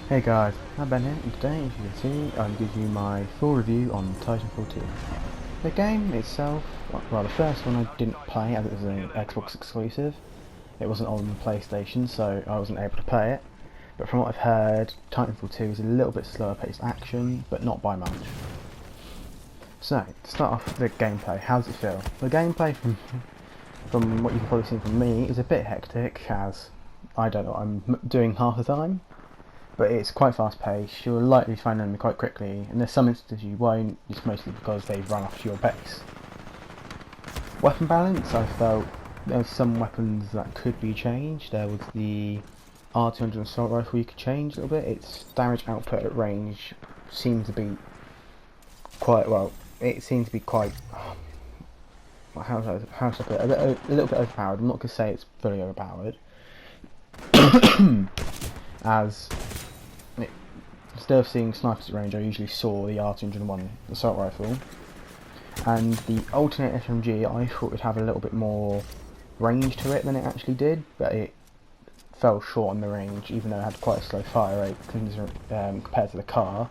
Hey guys, I'm Ben here, and today, as you can see, I'm giving you my full review on Titanfall 2. The game itself, well, the first one I didn't play as it was an Xbox exclusive. It wasn't on PlayStation, so I wasn't able to play it. But from what I've heard, Titanfall 2 is a little bit slower paced action, but not by much. So, to start off with the gameplay, how does it feel? The gameplay from what you can probably see from me is a bit hectic, as I don't know what I'm doing half the time. But it's quite fast paced, you'll likely find enemy quite quickly, and there's some instances you won't, it's mostly because they've run off your base. Weapon balance, I felt there were some weapons that could be changed. There was the R200 assault rifle you could change a little bit. Its damage output at range seemed to be quite, well, it seemed to be quite, how should I put it, a little bit overpowered. I'm not going to say it's fully overpowered, as instead of seeing snipers at range, I usually saw the R201 assault rifle, and the alternate SMG I thought would have a little bit more range to it than it actually did, but it fell short on the range, even though it had quite a slow fire rate compared to the car.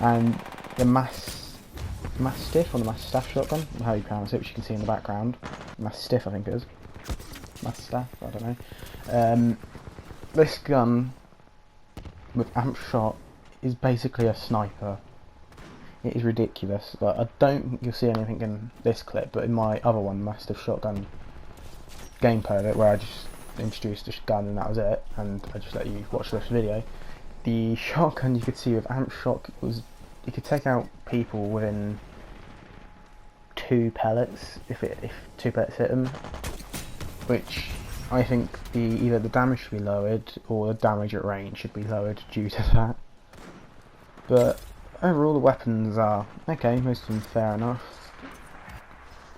And the Mastiff, or the Mastiff shotgun, how you pronounce it, which you can see in the background, Mastiff I think it is, Mastiff, I don't know. This gun with amp shot is basically a sniper. It is ridiculous. Like, I don't think you'll see anything in this clip, but in my other one, Mastiff Shotgun gameplay of it, where I just introduced the gun and that was it, and I just let you watch the rest of the video. The shotgun you could see with amp shot was, you could take out people within 2 pellets if 2 pellets hit them, which I think either the damage should be lowered or the damage at range should be lowered due to that. But overall the weapons are okay, most of them fair enough,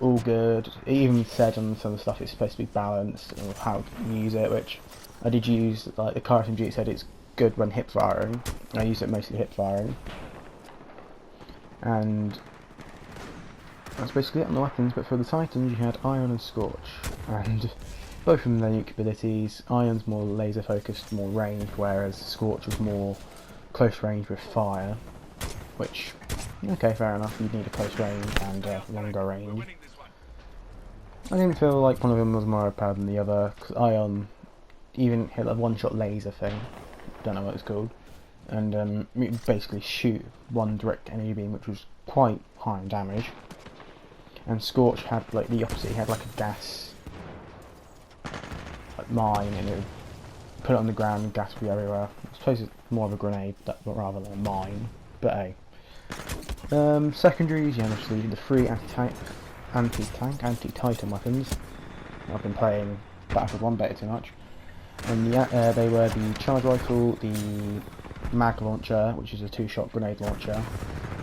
all good. It even said on some of the stuff it's supposed to be balanced or how to use it, which I did use. Like the car SMG said it's good when hip firing. I used it mostly hip firing. And that's basically it on the weapons, but for the Titans you had Ion and Scorch, and both of them their unique abilities. Ion's more laser focused, more ranged, whereas Scorch was more close range with fire, which, okay, fair enough, you'd need a close range and longer range. I didn't feel like one of them was more overpowered than the other, because Ion even hit a one-shot laser thing, don't know what it's called, and you could basically shoot one direct energy beam, which was quite high in damage. And Scorch had like the opposite, he had like a gas like mine, and it would put it on the ground and gas would be everywhere. I suppose it's more of a grenade rather than a mine, but hey. Secondaries, yeah, obviously the 3 anti-Titan weapons. I've been playing Battlefield 1 better too much. And they were the charge rifle, the mag launcher, which is a 2-shot grenade launcher,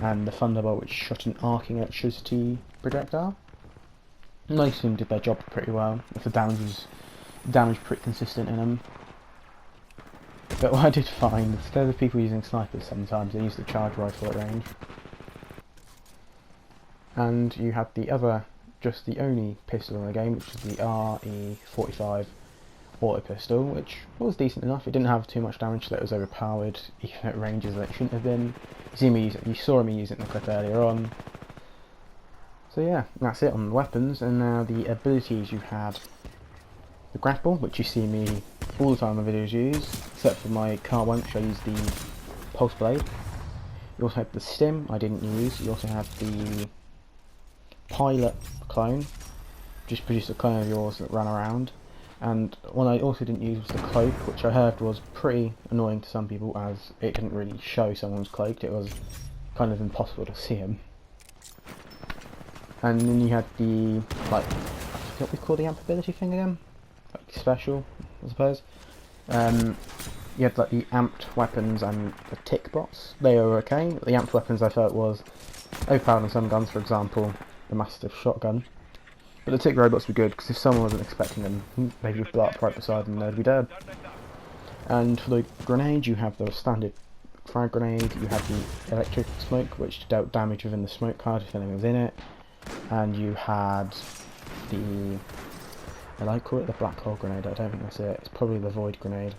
and the thunderbolt, which shot an arcing electricity projectile. Most of them did their job pretty well, if the damage was pretty consistent in them. But what I did find, instead of people using snipers sometimes, they used the charge rifle at range. And you had the other, just the only pistol in the game, which is the RE45 auto pistol, which was decent enough. It didn't have too much damage, so it was overpowered, even at ranges that it shouldn't have been. You saw me use it in the clip earlier on. So yeah, that's it on the weapons, and now the abilities. You had the grapple, which you see me all the time in the videos use, except for my car one, which I use the pulse blade. You also had the stim, I didn't use. You also had the pilot clone, just produced a clone of yours that ran around. And one I also didn't use was the cloak, which I heard was pretty annoying to some people, as it didn't really show someone's cloaked. It was kind of impossible to see him. And then you had the, like, I forget what we call the amp ability thing again? Like special, I suppose. You had like the amped weapons and the tick bots. They were okay. The amped weapons I felt was overpowered on some guns, for example, the Mastiff shotgun. But the tick robots were good, because if someone wasn't expecting them, they'd just blow up right beside them and they'd be dead. And for the grenade, you have the standard frag grenade, you have the electric smoke, which dealt damage within the smoke card if anything was in it, and you had the, I like call it the black hole grenade, I don't think that's it, it's probably the void grenade,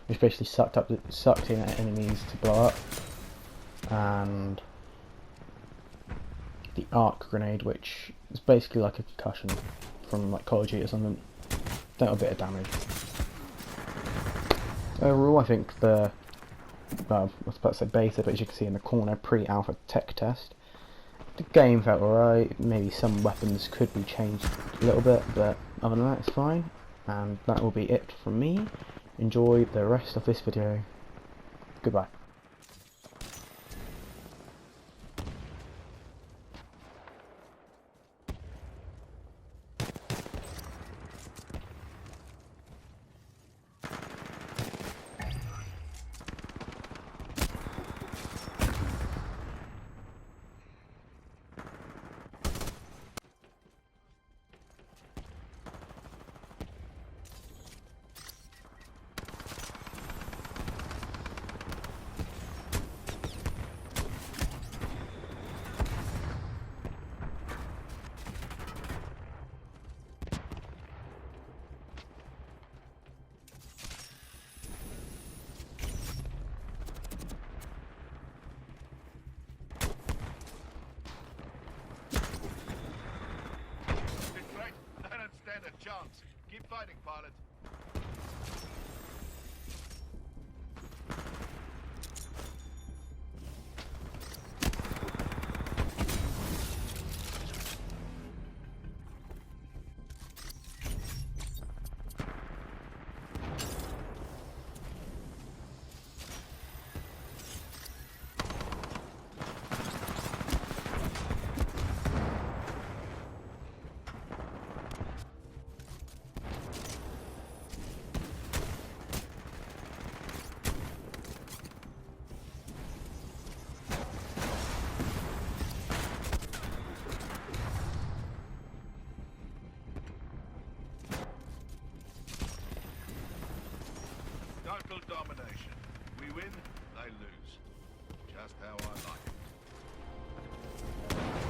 which basically sucked in enemies to blow up, and the arc grenade, which is basically like a concussion from like Call of Duty or something. Dealt a bit of damage. Overall, I think the I was about to say beta, but as you can see in the corner, pre-alpha tech test, the game felt alright. Maybe some weapons could be changed a little bit, but other than that, it's fine. And that will be it from me. Enjoy the rest of this video. Goodbye. Stand a chance. Keep fighting, pilot. Total domination. We win, they lose. Just how I like it.